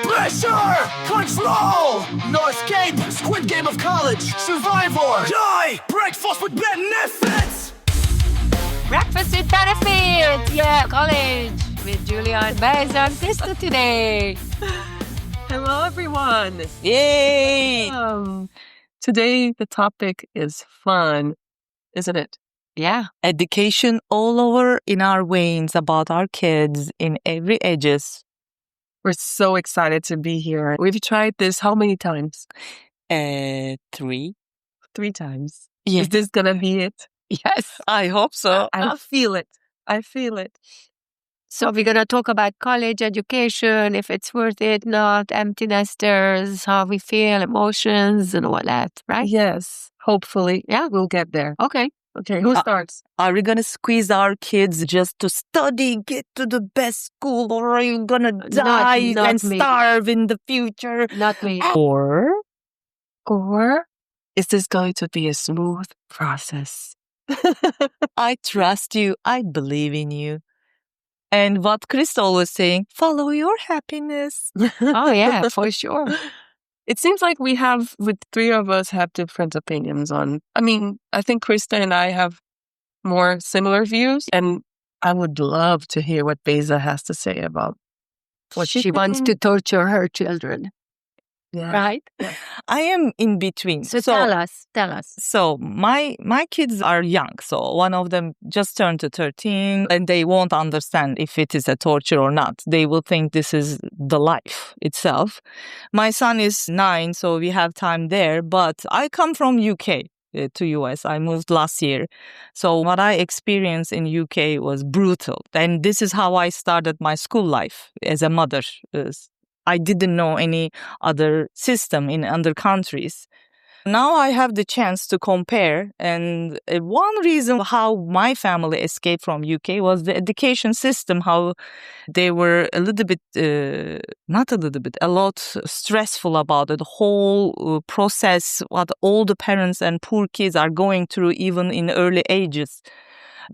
Pressure! Control! No escape! Squid Game of college! Survivor! Die! Breakfast with benefits! Breakfast with benefits! Yeah, college with Julia and Bez and Krista today. Hello, everyone. Yay! Today, the topic is fun, isn't it? Yeah. Education all over in our veins about our kids in every ages. We're so excited to be here. We've tried this how many times? 3. 3 times. Yeah. Is this going to be it? Yes, I hope so. I feel it. I feel it. So we're going to talk about college education, if it's worth it, not empty nesters, how we feel, emotions and all that, right? Yes. Hopefully. Yeah. We'll get there. Okay. Okay. Who starts? Are we going to squeeze our kids just to study, get to the best school, or are you going to die not and me. starve in the future? Not me. Or Is this going to be a smooth process? I trust you, I believe in you. And what Krista was saying, follow your happiness. Oh, yeah, for sure. It seems like with 3 of us have different opinions on, I think Krista and I have more similar views, and I would love to hear what Beza has to say about what She wants to torture her children, Yeah. right? I am in between. So tell us. So my kids are young. So one of them just turned to 13 and they won't understand if it is a torture or not. They will think this is the life itself. My son is 9, so we have time there. But I come from UK to US. I moved last year. So what I experienced in UK was brutal. And this is how I started my school life as a mother. I didn't know any other system in other countries. Now I have the chance to compare, and one reason how my family escaped from UK was the education system, how they were a lot stressful about it, the whole process, what all the parents and poor kids are going through even in early ages.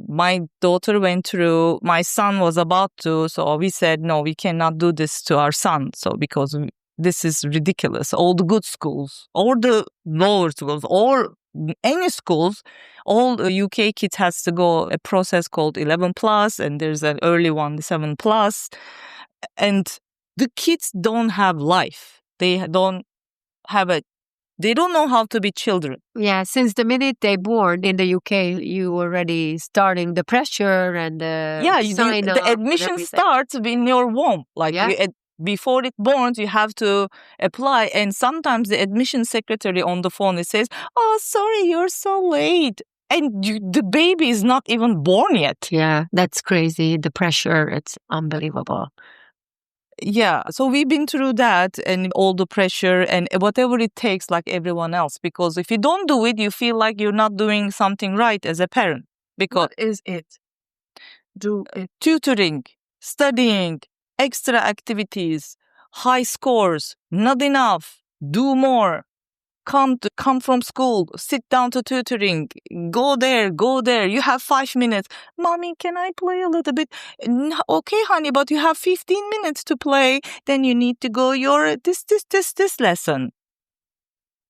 My daughter went through, my son was about to, so we said, no, we cannot do this to our son. So because this is ridiculous. All the good schools, or the lower schools, or any schools, all the UK kids has to go a process called 11 plus, and there's an early one, 7 plus. And the kids don't have life. They don't know how to be children. Yeah, since the minute they born in the UK, you already starting the pressure and the sign up the admission and everything. starts in your womb. Yeah. Before it borns, you have to apply. And sometimes the admission secretary on the phone, it says, oh, sorry, you're so late. And the baby is not even born yet. Yeah, that's crazy. The pressure, it's unbelievable. Yeah, so we've been through that and all the pressure and whatever it takes like everyone else. Because if you don't do it, you feel like you're not doing something right as a parent. Because What is it? Do it. tutoring, studying, extra activities, high scores, not enough, do more. Come from school, sit down to tutoring, go there. You have 5 minutes. Mommy, can I play a little bit? Okay, honey, but you have 15 minutes to play. Then you need to go your this lesson.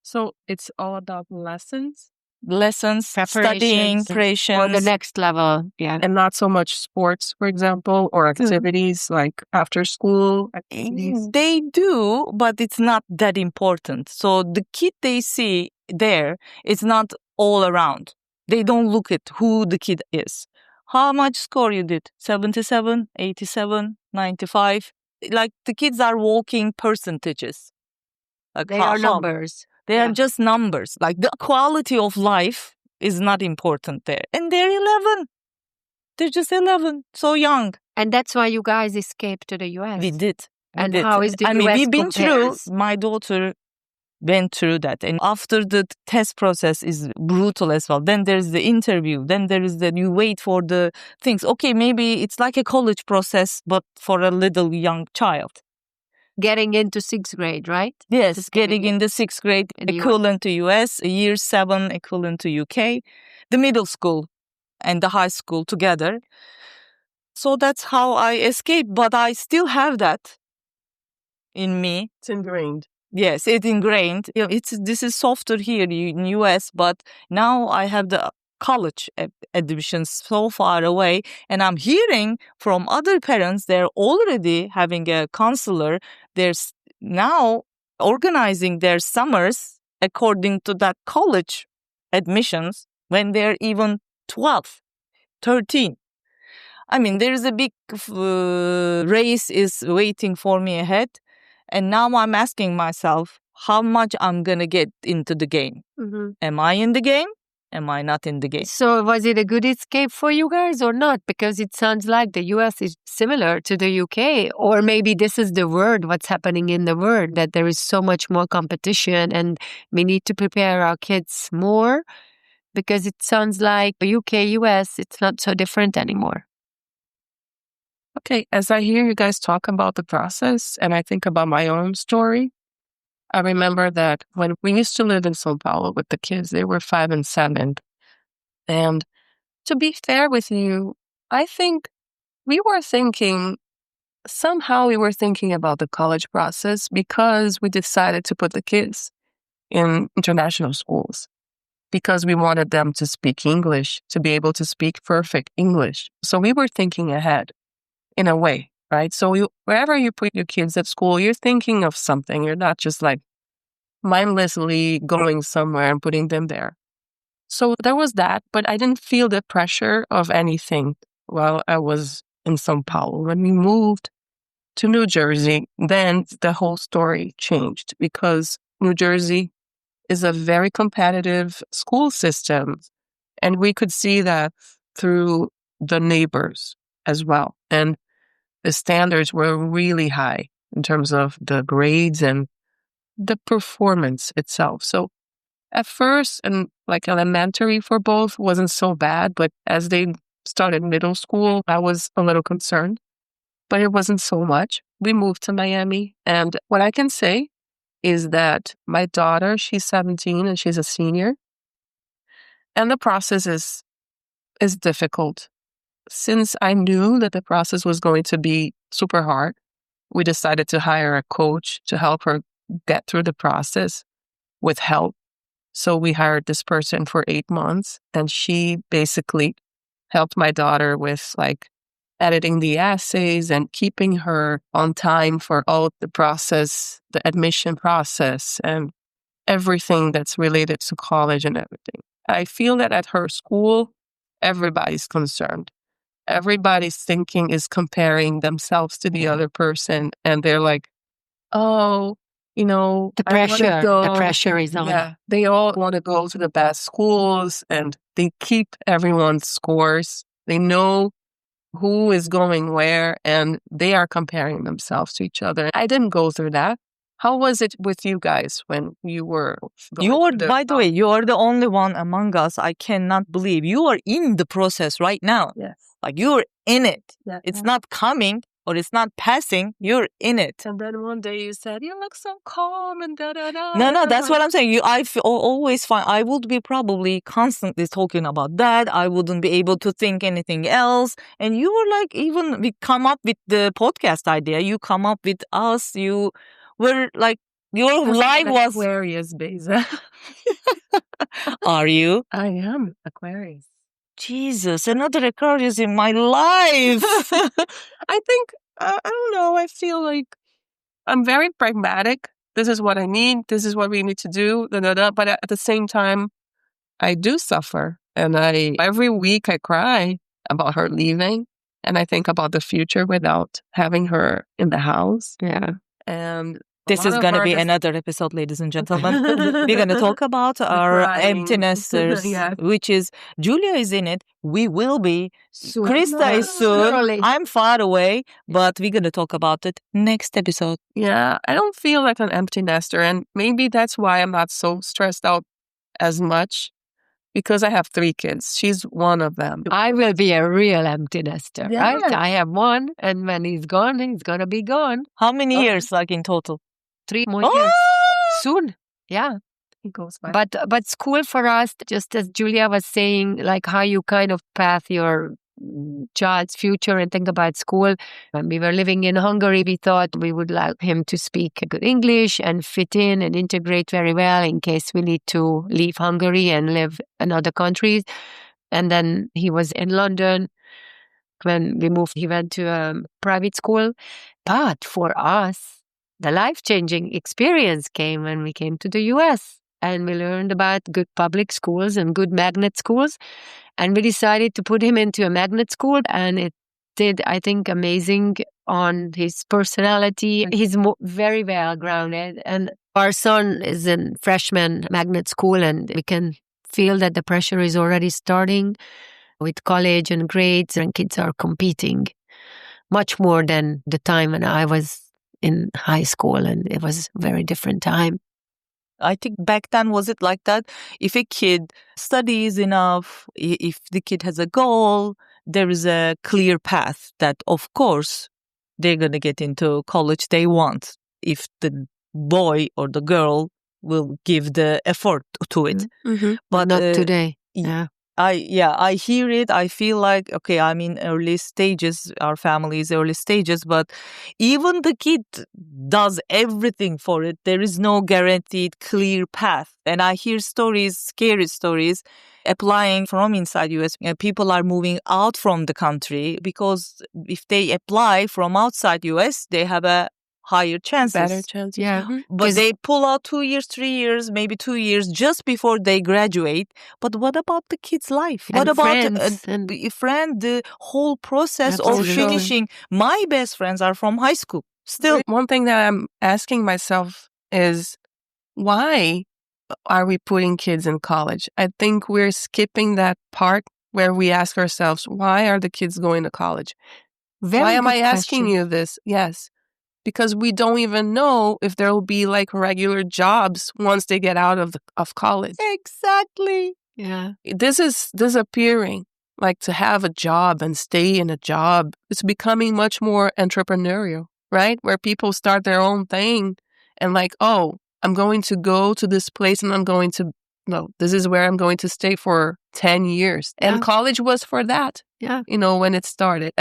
So it's all about lessons Studying, preparations. For the next level, yeah. and not so much sports, for example, or activities like after school activities. They do, but it's not that important. So the kid they see there, it's not all around. They don't look at who the kid is. How much score you did? 77, 87, 95? Like the kids are walking percentages. Like They are numbers. They are just numbers. Like the quality of life is not important there. And they're 11. They're just 11. So young. And that's why you guys escaped to the US. We did. And how is the US we've been compares? through, my daughter went through that. And after the test process is brutal as well. Then there's the interview. Then there is you wait for the things. Okay, maybe it's like a college process, but for a little young child. Getting into 6th grade, right? Yes, getting in the 6th grade, in the equivalent to US, year 7, equivalent to UK, the middle school and the high school together. So that's how I escaped, but I still have that in me. It's ingrained. Yes, it's ingrained. This is softer here in US, but now I have the college admissions so far away, and I'm hearing from other parents they're already having a counselor. They're now organizing their summers according to that college admissions when they're even 12, 13. I mean, there is a big race is waiting for me ahead. And now I'm asking myself how much I'm going to get into the game. Mm-hmm. Am I in the game? Am I not in the game? So was it a good escape for you guys or not? Because it sounds like the US is similar to the UK. Or maybe this is the word, what's happening in the world, that there is so much more competition and we need to prepare our kids more. Because it sounds like the UK, US, it's not so different anymore. Okay, as I hear you guys talk about the process and I think about my own story, I remember that when we used to live in São Paulo with the kids, they were 5 and 7. And to be fair with you, I think somehow we were thinking about the college process because we decided to put the kids in international schools because we wanted them to speak English, to be able to speak perfect English. So we were thinking ahead. In a way, right? So wherever you put your kids at school, you're thinking of something. You're not just like mindlessly going somewhere and putting them there. So there was that, but I didn't feel the pressure of anything while I was in São Paulo. When we moved to New Jersey, then the whole story changed because New Jersey is a very competitive school system. And we could see that through the neighbors as well. And the standards were really high in terms of the grades and the performance itself. So at first, and like elementary for both wasn't so bad, but as they started middle school, I was a little concerned, but it wasn't so much. We moved to Miami, and what I can say is that my daughter, she's 17 and she's a senior, and the process is difficult. Since I knew that the process was going to be super hard, we decided to hire a coach to help her get through the process with help. So we hired this person for 8 months, and she basically helped my daughter with like editing the essays and keeping her on time for all the process, the admission process, and everything that's related to college and everything. I feel that at her school, everybody's concerned. Everybody's thinking is comparing themselves to the other person. And they're like, oh, The pressure is on. Yeah, they all want to go to the best schools and they keep everyone's scores. They know who is going where and they are comparing themselves to each other. I didn't go through that. How was it with you guys when you were By the way, you are the only one among us. I cannot believe you are in the process right now. Yes. Like you're in it. Yeah. It's not coming or it's not passing. You're in it. And then one day you said, you look so calm and da-da-da. No, that's what I'm saying. Always find I would be probably constantly talking about that. I wouldn't be able to think anything else. And you were like, even we come up with the podcast idea. You come up with us. You were like, your life was Aquarius, Beza. Are you? I am Aquarius. Jesus, another Aquarius in my life. I think, I don't know, I feel like I'm very pragmatic. This is what I need. This is what we need to do. But at the same time, I do suffer. And every week I cry about her leaving. And I think about the future without having her in the house. Yeah. And this is going to be another episode, ladies and gentlemen. We're going to talk about our empty nesters, Yeah. which is Julia is in it. We will be. Soon. Krista is soon. Early. I'm far away, but we're going to talk about it next episode. Yeah, I don't feel like an empty nester. And maybe that's why I'm not so stressed out as much. Because I have 3 kids. She's one of them. I will be a real empty nester, Yeah. right? I have one, and when he's gone, he's going to be gone. How many years, like in total? 3 more Oh! years. Soon. Yeah. He goes by. But school for us, just as Julia was saying, like how you kind of path your child's future and think about school. When we were living in Hungary, we thought we would like him to speak good English and fit in and integrate very well in case we need to leave Hungary and live in other countries. And then he was in London. When we moved, he went to a private school. But for us, the life-changing experience came when we came to the US and we learned about good public schools and good magnet schools. And we decided to put him into a magnet school, and it did, I think, amazing on his personality. He's very well grounded. And our son is in freshman magnet school, and we can feel that the pressure is already starting with college and grades, and kids are competing much more than the time when I was in high school, and it was a very different time. I think back then, was it like that? If a kid studies enough, if the kid has a goal, there is a clear path that, of course, they're going to get into college they want. If the boy or the girl will give the effort to it. Mm-hmm. But not today. Yeah. I hear it. I feel like, okay, I'm in early stages, our family is early stages, but even the kid does everything for it. There is no guaranteed clear path. And I hear stories, scary stories, applying from inside US. People are moving out from the country because if they apply from outside US, they have a higher chances. Better chances. Yeah. Mm-hmm. But they pull out 2 years, 3 years, maybe 2 years just before they graduate. But what about the kid's life? And what about friends a friend? The whole process Absolutely. of finishing. My best friends are from high school. Still, One thing that I'm asking myself is, why are we putting kids in college? I think we're skipping that part where we ask ourselves, why are the kids going to college? Why am I asking you this? Yes. Because we don't even know if there will be like regular jobs once they get out of college. exactly. Yeah. This is disappearing. Like, to have a job and stay in a job, it's becoming much more entrepreneurial, right? Where people start their own thing and like, oh, I'm going to go to this place and this is where I'm going to stay for 10 years. Yeah. And college was for that, Yeah. when it started.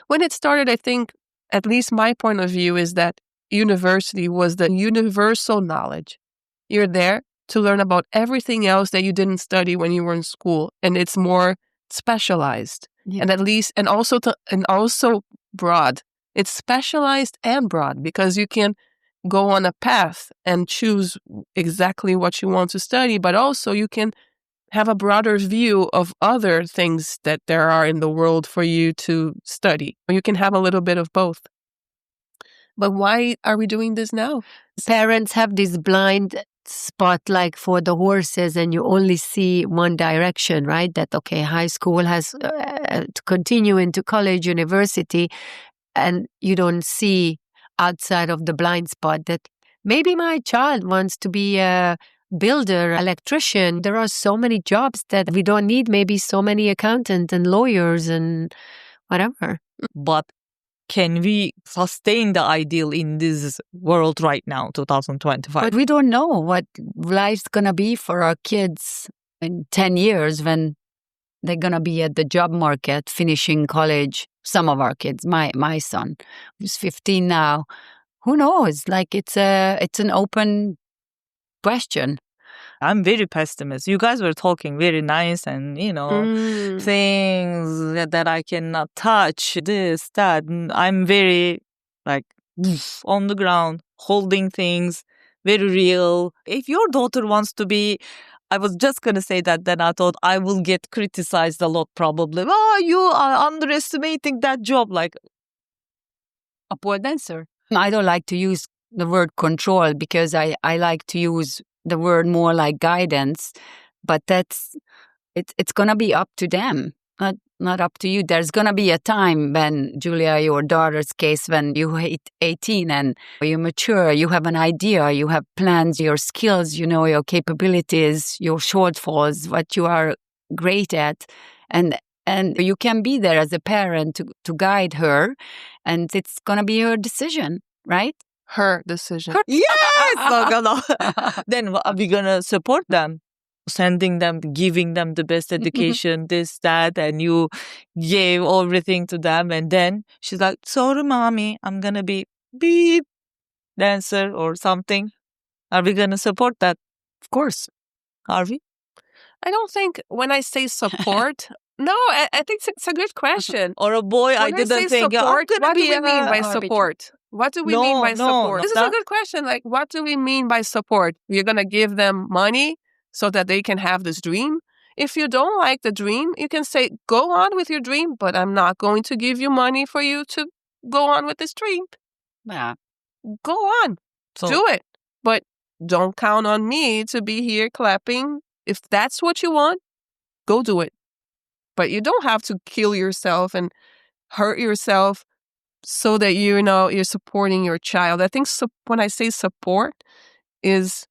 When it started, I think, at least my point of view is that university was the universal knowledge. You're there to learn about everything else that you didn't study when you were in school. And it's more specialized. Yeah. And also broad. It's specialized and broad because you can go on a path and choose exactly what you want to study, but also you can have a broader view of other things that there are in the world for you to study. You can have a little bit of both. But why are we doing this now? Parents have this blind spot like for the horses, and you only see one direction, right? That, okay, high school has to continue into college, university, and you don't see outside of the blind spot that maybe my child wants to be a builder, electrician. There are so many jobs that we don't need maybe so many accountants and lawyers and whatever. But can we sustain the ideal in this world right now, 2025? But we don't know what life's going to be for our kids in 10 years when they're going to be at the job market, finishing college. Some of our kids, my son, who's 15 now, who knows? Like, it's an open question. I'm very pessimist. You guys were talking very nice and, things that I cannot touch, this, that. I'm very, like, on the ground, holding things, very real. If your daughter wants to be, I was just going to say that, then I thought I will get criticized a lot probably. Oh, you are underestimating that job. Like, A poor dancer. I don't like to use the word control because I like to use the word more like guidance, but it's going to be up to them, not up to you. There's going to be a time when, Julia, your daughter's case, when you hit 18 and you mature, you have an idea, you have plans, your skills, your capabilities, your shortfalls, what you are great at, and you can be there as a parent to guide her, and it's going to be her decision, right? Her decision. yes! No. Then are we going to support them? sending them, giving them the best education, this, that, and you gave everything to them. And then she's like, sorry, mommy, I'm going to be beep dancer or something. Are we going to support that? Of course. Are we? I don't think when I say support, no, I think it's a good question. Or a boy, I When I say didn't think, support, I'm what going to do be we mean by a support? What do we mean by No, support? no, This is that- a good question. Like, what do we mean by support? You're going to give them money so that they can have this dream? If you don't like the dream, you can say, go on with your dream, but I'm not going to give you money for you to go on with this dream. Yeah. Go on, So- do it. But don't count on me to be here clapping. If that's what you want, go do it. But you don't have to kill yourself and hurt yourself so that you're supporting your child. I think when I say support is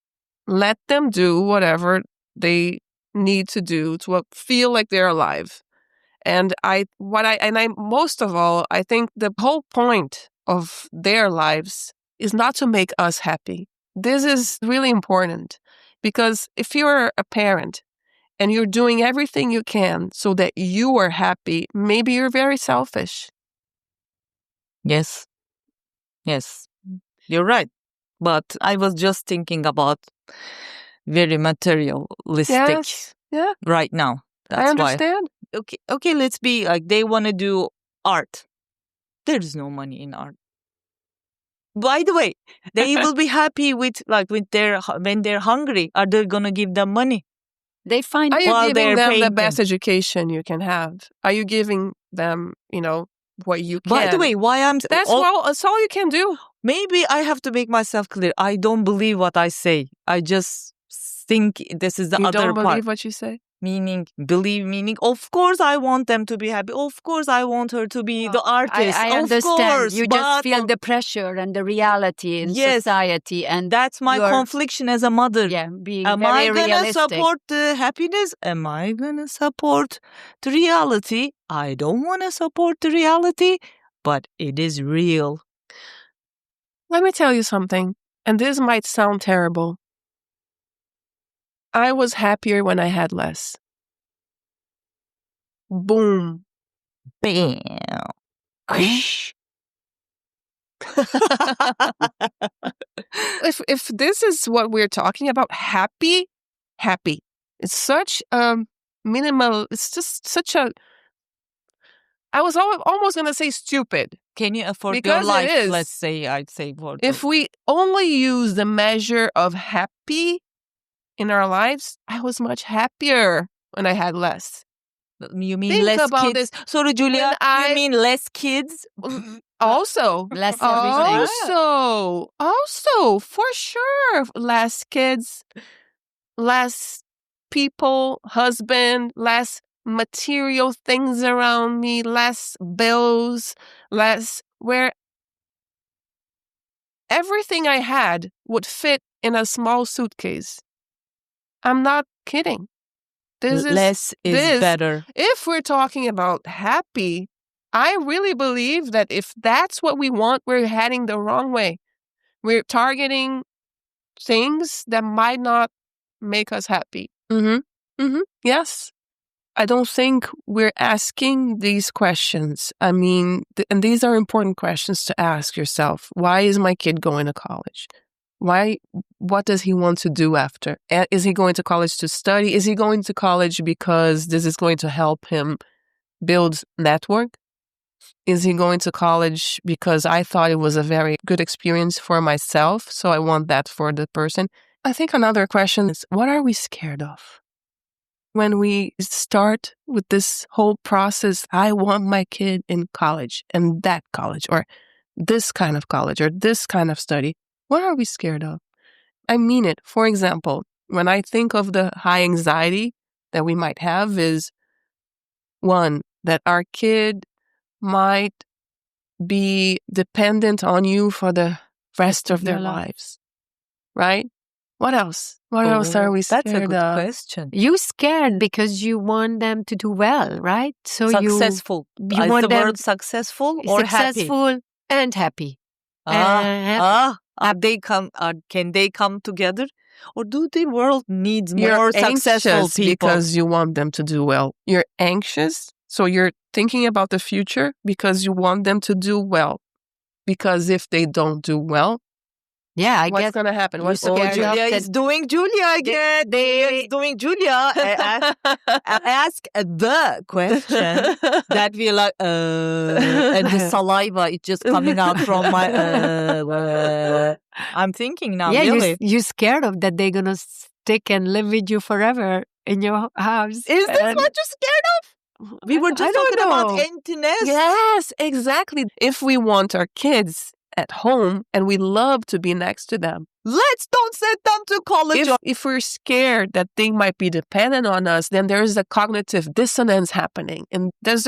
let them do whatever they need to do to feel like they're alive. And most of all, I think the whole point of their lives is not to make us happy. This is really important because if you're a parent and you're doing everything you can so that you are happy, maybe you're very selfish. Yes. Yes. You're right. But I was just thinking about very materialistic Yes. Yeah, right now. That's I why. understand. Okay, let's be like they want to do art. There's no money in art. By the way, they will be happy with when they're hungry. Are they gonna give them money? They find Are you While giving they're them the painting. best education you can have? Are you giving them, what you can? By the way, why I'm that's all you can do. maybe I have to make myself clear. I don't believe what I say. I just think this is the You other don't part. believe what you say? Meaning, of course I want them to be happy. Of course I want her to be the artist. I of understand. course, You just but feel the pressure and the reality in Yes. society, and that's my you're- confliction as a mother. being Am very I gonna realistic. support the happiness? Am I gonna support the reality? I don't want to support the reality, but it is real. Let me tell you something, and this might sound terrible. I was happier when I had less. Boom. Bam. If this is what we're talking about, happy. It's such minimal. It's just such a. I was almost gonna say stupid. Can you afford Because your it life? is. Let's say I'd say for If we only use the measure of happy in our lives, I was much happier when I had less. you mean Think less about kids. this. Sorry, Julia. When You mean less kids? Also, Less everything. also, for sure, less kids, less people, husband, less material things around me, less bills, less where everything I had would fit in a small suitcase. I'm not kidding. Less is this- better. If we're talking about happy, I really believe that if that's what we want, we're heading the wrong way. We're targeting things that might not make us happy. Yes. I don't think we're asking these questions. I mean, and these are important questions to ask yourself. Why is my kid going to college? What does he want to do after? Is he going to college to study? Is he going to college because this is going to help him build network? Is he going to college because I thought it was a very good experience for myself, so I want that for the person? I think another question is, what are we scared of? When we start with this whole process, I want my kid in college and that college or this kind of college or this kind of study. What are we scared of? I mean it. For example, when I think of the high anxiety that we might have is one, that our kid might be dependent on you for the rest of their Their life. lives, right? What else? What else are we scared That's a good of? question. You scared because you want them to do well, right? So Successful. you Is want the them word successful or happy? successful and happy. Can they come together? Or do the world needs You're more successful anxious people? because you want them to do well. You're anxious, so you're thinking about the future because you want them to do well. Because if they don't do well, Yeah, I what's guess going to happen? What's the Oh, scared future? of Julia that is doing Julia again. They is doing Julia. Ask the question that we like, and the saliva is just coming out from my. I'm thinking now, yeah, really. you scared of that they're gonna stick and live with you forever in your house. Is this And what you're scared of? We were just I don't talking about know. emptiness. Yes, exactly. If we want our kids at home and we love to be next to them, Let's don't send them to college. if we're scared that they might be dependent on us, then there is a cognitive dissonance happening. And there's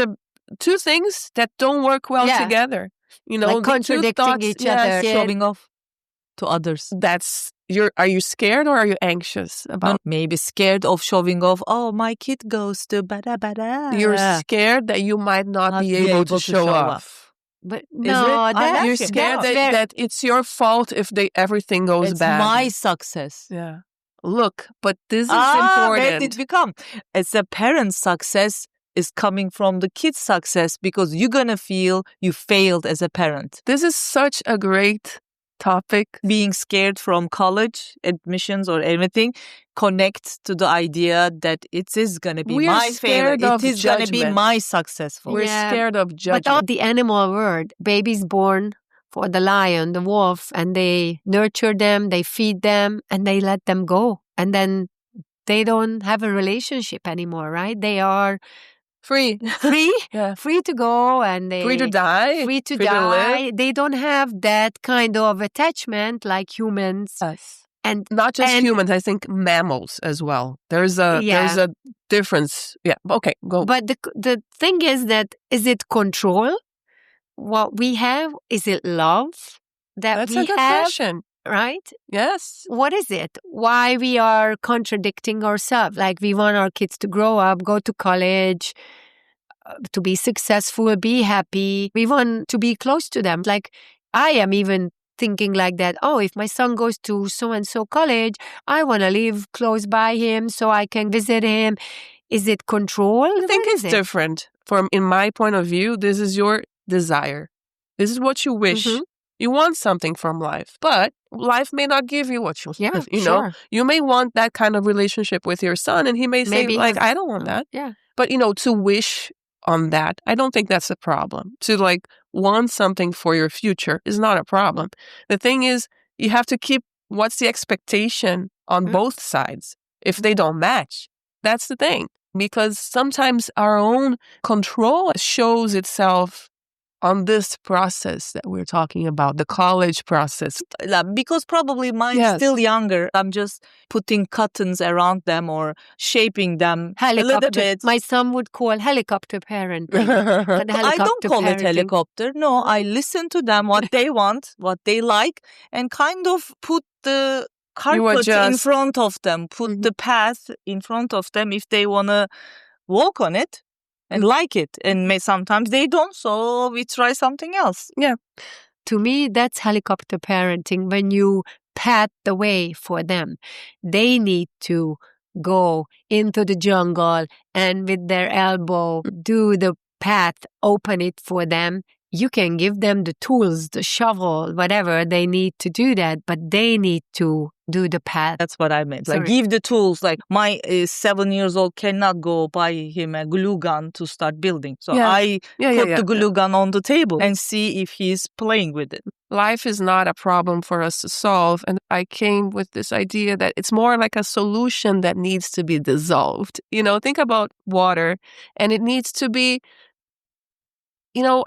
two things that don't work well Yeah. together. You know, Like the two contradicting thoughts, each yes, other. Showing off to others. Are you scared or are you anxious about? Maybe scared of showing off. Oh, my kid goes to bada bada. You're scared that you might not be able to show off. But Is no, it? that, You're Okay. scared that's that it's your fault if everything goes It's bad. my success. Yeah. Look, but this is Where did important. it become? It's a parent's success is coming from the kid's success because you're going to feel you failed as a parent. This is such a great topic. Being scared from college admissions or anything connects to the idea that it is going to be We're my failure. scared of It is going to be judgment. my successful. We're Yeah, scared of but judgment. all the animal world, babies born for the lion, the wolf, and they nurture them, they feed them, and they let them go. And then they don't have a relationship anymore, right? They are Free. free, Yeah. free to go, and they Free to die. free to free to die. live. They don't have that kind of attachment like humans. Yes. And Not just and- humans, I think mammals as well. There's a difference. Yeah. Okay, go. But the thing is it control? What we have, is it love that That's we a good have? question. Right? Yes. What is it? Why we are contradicting ourselves? Like we want our kids to grow up, go to college, to be successful, be happy. We want to be close to them. Like I am even thinking like that. Oh, if my son goes to so-and-so college, I want to live close by him so I can visit him. Is it control? I think What it's is it? different. In my point of view, this is your desire. This is what you wish. Mhm. You want something from life, but life may not give you what you Yeah, want. You know, sure. you may want that kind of relationship with your son, and he may say, Maybe like, have- I don't want that. Yeah. But, to wish on that, I don't think that's a problem. To, want something for your future is not a problem. The thing is, you have to keep what's the expectation on Mhm. both sides. If they don't match, that's the thing. Because sometimes our own control shows itself on this process that we're talking about, the college process. Because probably mine's Yes. still younger. I'm just putting cottons around them or shaping them a little Helicopter. bit. My son would call helicopter parenting. But the I don't helicopter call it parenting- helicopter. No, I listen to them, what they want, what they like, and kind of put the carpet in adjust. front of them, put Mhm. the path in front of them if they want to walk on it and like it. And sometimes they don't, so we try something else. To me, that's helicopter parenting when you pat the way for them. They need to go into the jungle and with their elbow do the path, open it for them. You can give them the tools, the shovel, whatever they need to do that, but they need to do the path. That's what I meant. Like, Sorry. give the tools. Like, my 7 years old cannot go buy him a glue gun to start building. So Yeah. I Yeah, put the glue gun on the table and see if he's playing with it. Life is not a problem for us to solve. And I came with this idea that it's more like a solution that needs to be dissolved. Think about water, and it needs to be,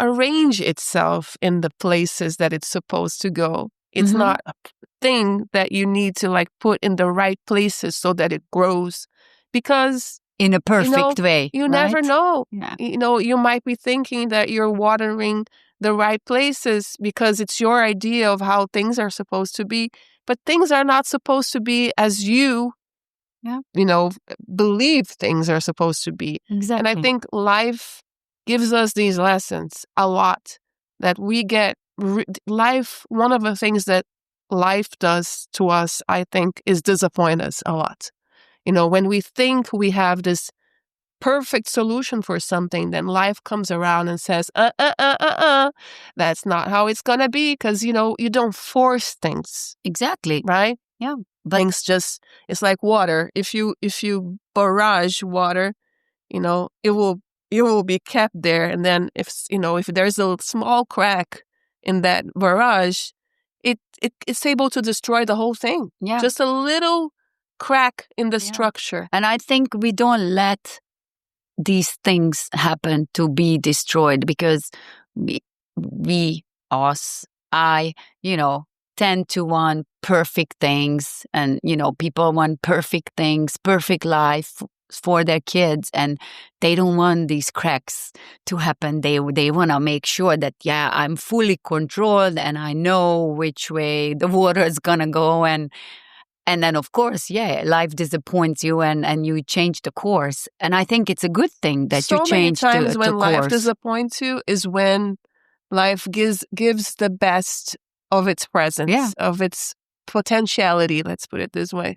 arrange itself in the places that it's supposed to go. It's Mhm. not a thing that you need to put in the right places so that it grows. Because In a perfect way. you never right? know. Yeah. You might be thinking that you're watering the right places because it's your idea of how things are supposed to be, but things are not supposed to be as you, Yeah. believe things are supposed to be. Exactly. And I think life gives us these lessons a lot that we get. Life, one of the things that life does to us, I think, is disappoint us a lot. When we think we have this perfect solution for something, then life comes around and says, that's not how it's going to be, because, you don't force things, Exactly. right? Yeah. But Things just, it's like water. If you barrage water, it will be kept there. And then if there's a small crack in that barrage, it's able to destroy the whole thing. yeah. Just a little crack in the Yeah. structure. And I think we don't let these things happen to be destroyed, because I, tend to want perfect things, and, people want perfect things, perfect life for their kids, and they don't want these cracks to happen. They want to make sure that, I'm fully controlled and I know which way the water is going to go. And then, of course, life disappoints you and you change the course. And I think it's a good thing that you change So many times the when life course. disappoints you is when life gives the best of its presence, Yeah. of its potentiality, let's put it this way.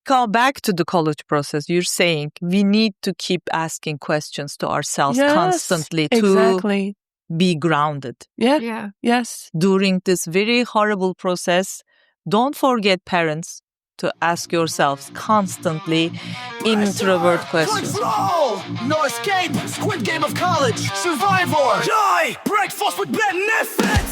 Go back to the college process. You're saying we need to keep asking questions to ourselves Yes, constantly exactly. to be grounded. Yeah. Yes. During this very horrible process, don't forget, parents, to ask yourselves constantly introvert questions. Control! No escape! Squid Game of college! Survivor! Die! Breakfast with benefits!